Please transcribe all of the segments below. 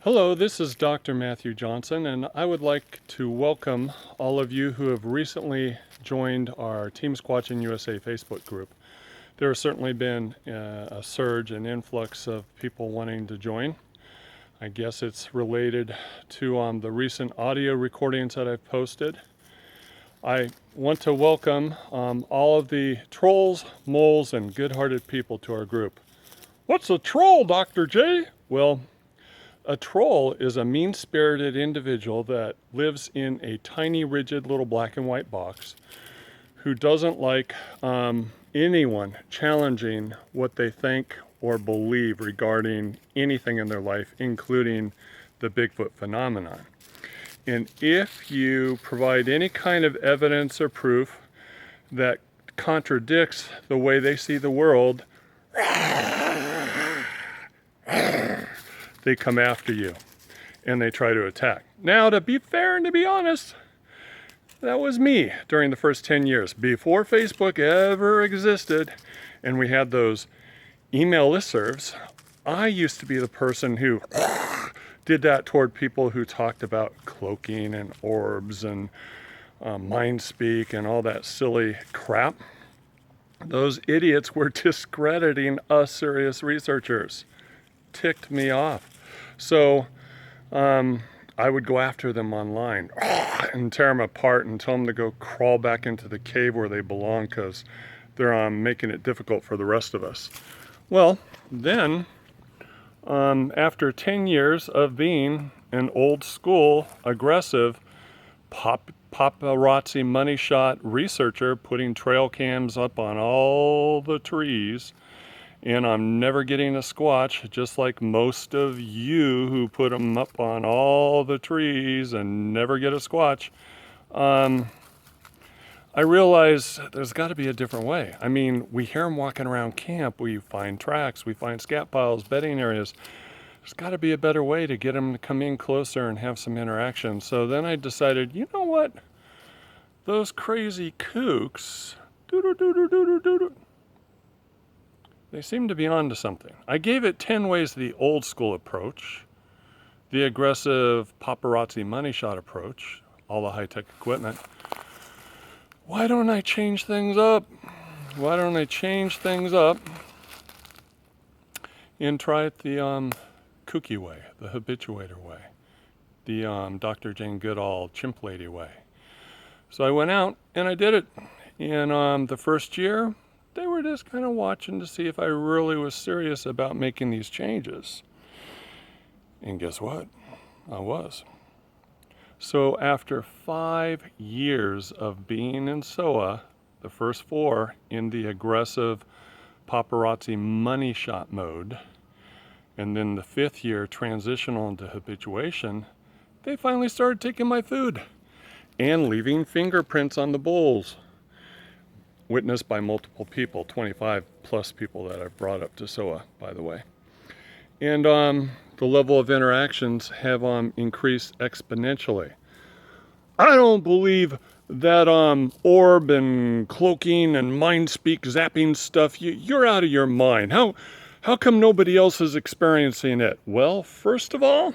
Hello, this is Dr. Matthew Johnson, and I would like to welcome all of you who have recently joined our Team Squatching USA Facebook group. There has certainly been a surge and influx of people wanting to join. I guess it's related to the recent audio recordings that I've posted. I want to welcome all of the trolls, moles, and good-hearted people to our group. What's a troll, Dr. J? Well, a troll is a mean-spirited individual that lives in a tiny, rigid little black and white box who doesn't like anyone challenging what they think or believe regarding anything in their life, including the Bigfoot phenomenon. And if you provide any kind of evidence or proof that contradicts the way they see the world, they come after you and they try to attack. Now, to be fair and to be honest, that was me during the first 10 years before Facebook ever existed and we had those email listservs. I used to be the person who did that toward people who talked about cloaking and orbs and mind speak and all that silly crap. Those idiots were discrediting us serious researchers. Ticked me off. So I would go after them online and tear them apart and tell them to go crawl back into the cave where they belong because they're making it difficult for the rest of us. Well, then, after 10 years of being an old school, aggressive, paparazzi money shot researcher putting trail cams up on all the trees, and I'm never getting a squatch, just like most of you who put them up on all the trees and never get a squatch. I realize there's got to be a different way. I mean, we hear them walking around camp. We find tracks. We find scat piles, bedding areas. There's got to be a better way to get them to come in closer and have some interaction. So then I decided, you know what? Those crazy kooks, they seem to be onto something. I gave it 10 ways the old school approach, the aggressive paparazzi money shot approach, all the high-tech equipment. Why don't I change things up? Why don't I change things up and try it the kooky way, the habituator way, the Dr. Jane Goodall chimp lady way? So I went out and I did it. And the first year, they were just kind of watching to see if I really was serious about making these changes. And guess what? I was. So after 5 years of being in SOA, the first 4 in the aggressive paparazzi money shot mode, and then the 5th year transitional into habituation, they finally started taking my food and leaving fingerprints on the bowls. Witnessed by multiple people, 25 plus people that I've brought up to SOA, by the way. And the level of interactions have increased exponentially. I don't believe that orb and cloaking and mind speak zapping stuff, you're out of your mind. How come nobody else is experiencing it? Well, first of all,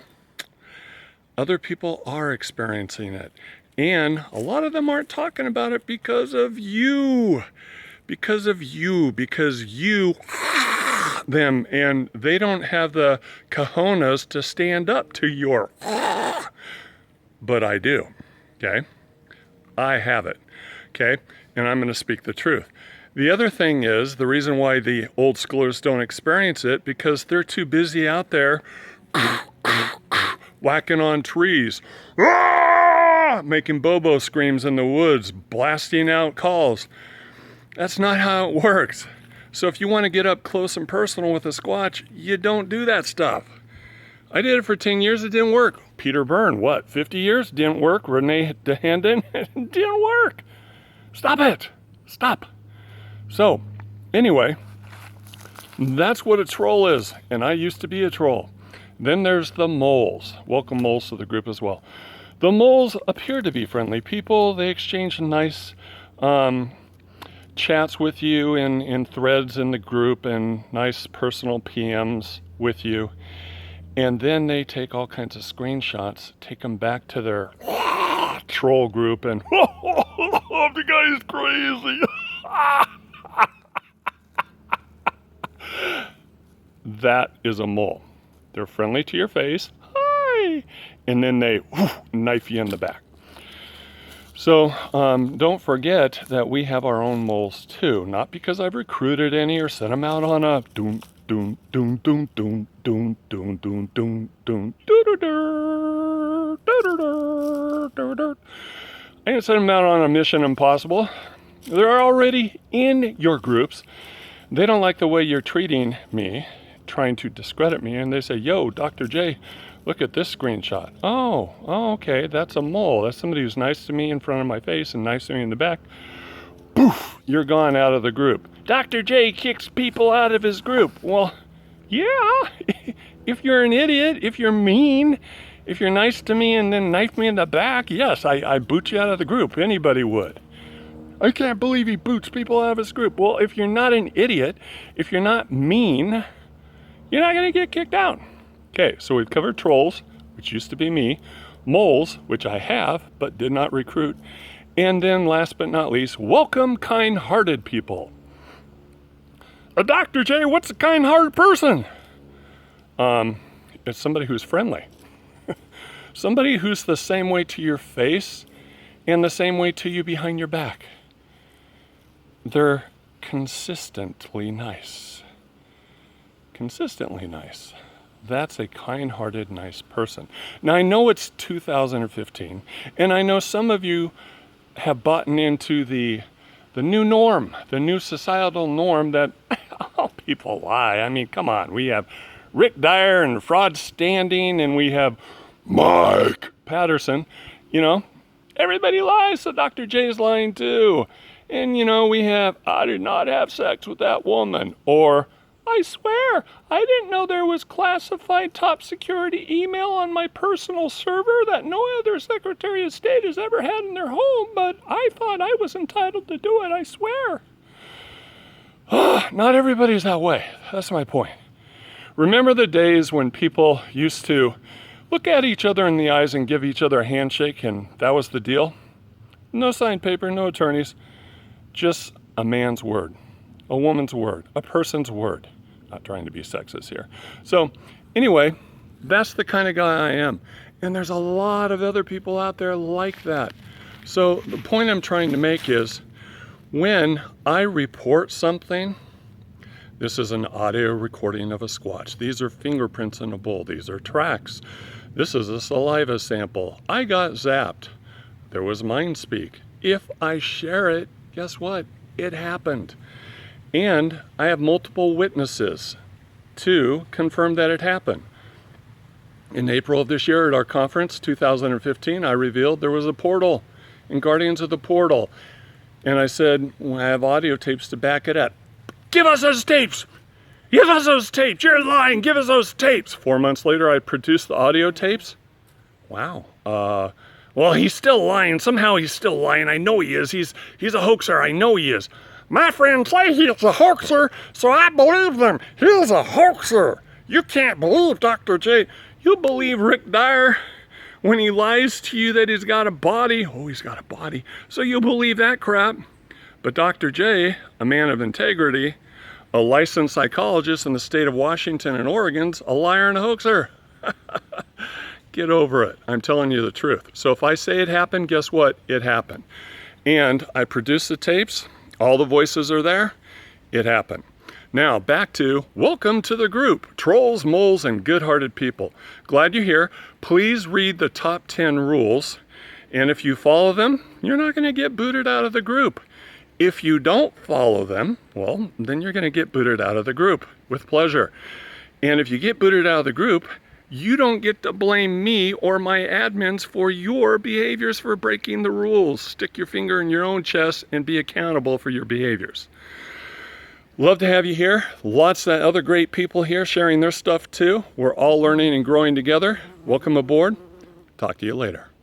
other people are experiencing it. And a lot of them aren't talking about it because of you. Because you them, and they don't have the cojones to stand up to your but I do, okay? I have it, okay? And I'm going to speak the truth. The other thing is, the reason why the old schoolers don't experience it, because they're too busy out there whacking on trees, making bobo screams in the woods, blasting out calls. That's not how it works. So if you want to get up close and personal with a squatch, you don't do that stuff. I did it for 10 years, it didn't work. Peter Byrne, 50 years? Didn't work. Renee DeHanden, didn't work. Stop it. Stop. So, anyway, that's what a troll is, and I used to be a troll. Then there's the moles. Welcome moles to the group as well. The moles appear to be friendly people. They exchange nice chats with you in threads in the group and nice personal PMs with you. And then they take all kinds of screenshots, take them back to their troll group, and the guy's crazy. That is a mole. They're friendly to your face, hi, and then they knife you in the back. So don't forget that we have our own moles too. Not because I've recruited any or sent them out on a doom doom doom doom doom doom doom doom doom doom doom. I didn't send them out on a mission impossible. They're already in your groups. They don't like the way you're treating me, trying to discredit me, and they say, yo, Dr. J, look at this screenshot. Oh, okay, that's a mole. That's somebody who's nice to me in front of my face and nice to me in the back. Poof, you're gone out of the group. Dr. J kicks people out of his group. Well, yeah, if you're an idiot, if you're mean, if you're nice to me and then knife me in the back, yes, I boot you out of the group. Anybody would. I can't believe he boots people out of his group. Well, if you're not an idiot, if you're not mean, you're not going to get kicked out. Okay, so we've covered trolls, which used to be me, moles, which I have but did not recruit, and then last but not least, welcome kind-hearted people. Dr. J, what's a kind-hearted person? It's somebody who's friendly. Somebody who's the same way to your face and the same way to you behind your back. They're consistently nice. Consistently nice. That's a kind-hearted, nice person. Now, I know it's 2015, and I know some of you have bought into the new norm, the new societal norm that all people lie. I mean, come on. We have Rick Dyer and Fraud Standing, and we have Mike Patterson. You know, everybody lies, so Dr. J is lying too. And, you know, we have, I did not have sex with that woman, or I swear, I didn't know there was classified top security email on my personal server that no other Secretary of State has ever had in their home, but I thought I was entitled to do it, I swear. Not everybody's that way. That's my point. Remember the days when people used to look at each other in the eyes and give each other a handshake, and that was the deal? No signed paper, no attorneys, just a man's word, a woman's word, a person's word. Not trying to be sexist here. So anyway, that's the kind of guy I am. And there's a lot of other people out there like that. So the point I'm trying to make is when I report something, this is an audio recording of a squatch. These are fingerprints in a bowl. These are tracks. This is a saliva sample. I got zapped. There was mind speak. If I share it, guess what? It happened. And I have multiple witnesses to confirm that it happened. In April of this year at our conference, 2015, I revealed there was a portal in Guardians of the Portal. And I said, well, I have audio tapes to back it up. Give us those tapes! Give us those tapes! You're lying! Give us those tapes! 4 months later, I produced the audio tapes. Wow. Well, he's still lying. Somehow he's still lying. I know he is. He's a hoaxer. I know he is. My friends say he's a hoaxer, so I believe them. He's a hoaxer. You can't believe Dr. J. You believe Rick Dyer when he lies to you that he's got a body. Oh, he's got a body. So you believe that crap. But Dr. J, a man of integrity, a licensed psychologist in the state of Washington and Oregon's a liar and a hoaxer. Get over it. I'm telling you the truth. So if I say it happened, guess what? It happened. And I produced the tapes. All the voices are there. It happened. Now back to welcome to the group, trolls, moles, and good-hearted people. Glad you're here. Please read the top 10 rules. And if you follow them, you're not going to get booted out of the group. If you don't follow them, well, then you're going to get booted out of the group with pleasure. And if you get booted out of the group, you don't get to blame me or my admins for your behaviors for breaking the rules. Stick your finger in your own chest and be accountable for your behaviors. Love to have you here. Lots of other great people here sharing their stuff too. We're all learning and growing together. Welcome aboard. Talk to you later.